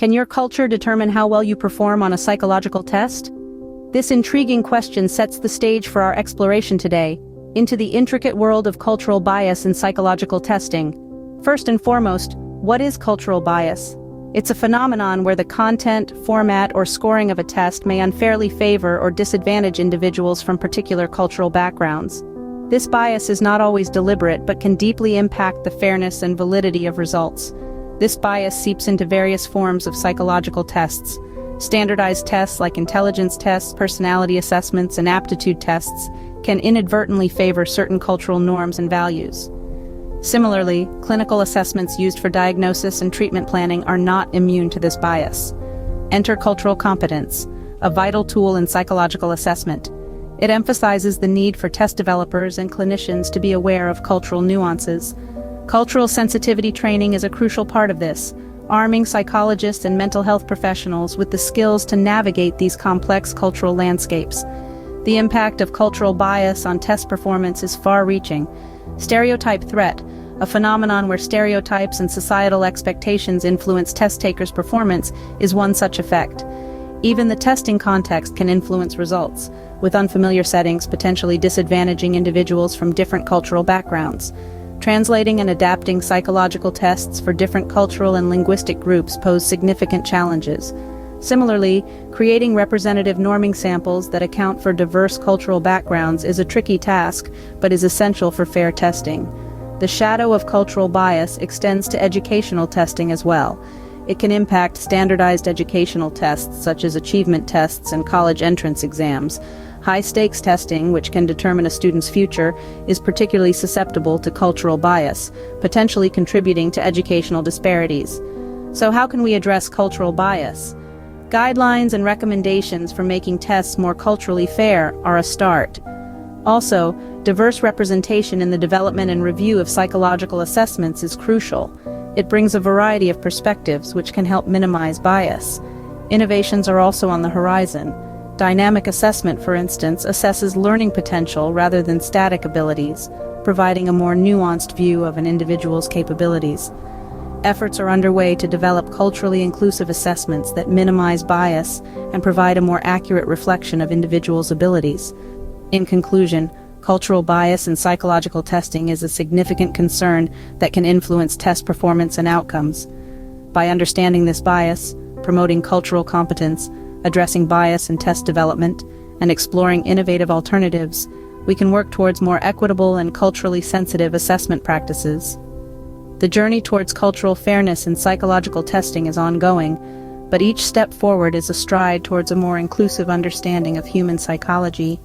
Can your culture determine how well you perform on a psychological test? This intriguing question sets the stage for our exploration today into the intricate world of cultural bias in psychological testing. First and foremost, what is cultural bias? It's a phenomenon where the content, format, or scoring of a test may unfairly favor or disadvantage individuals from particular cultural backgrounds. This bias is not always deliberate but can deeply impact the fairness and validity of results. This bias seeps into various forms of psychological tests. Standardized tests like intelligence tests, personality assessments, and aptitude tests can inadvertently favor certain cultural norms and values. Similarly, clinical assessments used for diagnosis and treatment planning are not immune to this bias. Enter cultural competence, a vital tool in psychological assessment. It emphasizes the need for test developers and clinicians to be aware of cultural nuances. Cultural sensitivity training is a crucial part of this, arming psychologists and mental health professionals with the skills to navigate these complex cultural landscapes. The impact of cultural bias on test performance is far-reaching. Stereotype threat, a phenomenon where stereotypes and societal expectations influence test takers' performance, is one such effect. Even the testing context can influence results, with unfamiliar settings potentially disadvantaging individuals from different cultural backgrounds. Translating and adapting psychological tests for different cultural and linguistic groups pose significant challenges. Similarly, creating representative norming samples that account for diverse cultural backgrounds is a tricky task, but is essential for fair testing. The shadow of cultural bias extends to educational testing as well. It can impact standardized educational tests such as achievement tests and college entrance exams. High-stakes testing, which can determine a student's future, is particularly susceptible to cultural bias, potentially contributing to educational disparities. So how can we address cultural bias? Guidelines and recommendations for making tests more culturally fair are a start. Also, diverse representation in the development and review of psychological assessments is crucial. It brings a variety of perspectives which can help minimize bias. Innovations are also on the horizon. Dynamic assessment, for instance, assesses learning potential rather than static abilities, providing a more nuanced view of an individual's capabilities. Efforts are underway to develop culturally inclusive assessments that minimize bias and provide a more accurate reflection of individuals' abilities. In conclusion, cultural bias in psychological testing is a significant concern that can influence test performance and outcomes. By understanding this bias, promoting cultural competence, addressing bias in test development, and exploring innovative alternatives, we can work towards more equitable and culturally sensitive assessment practices. The journey towards cultural fairness in psychological testing is ongoing, but each step forward is a stride towards a more inclusive understanding of human psychology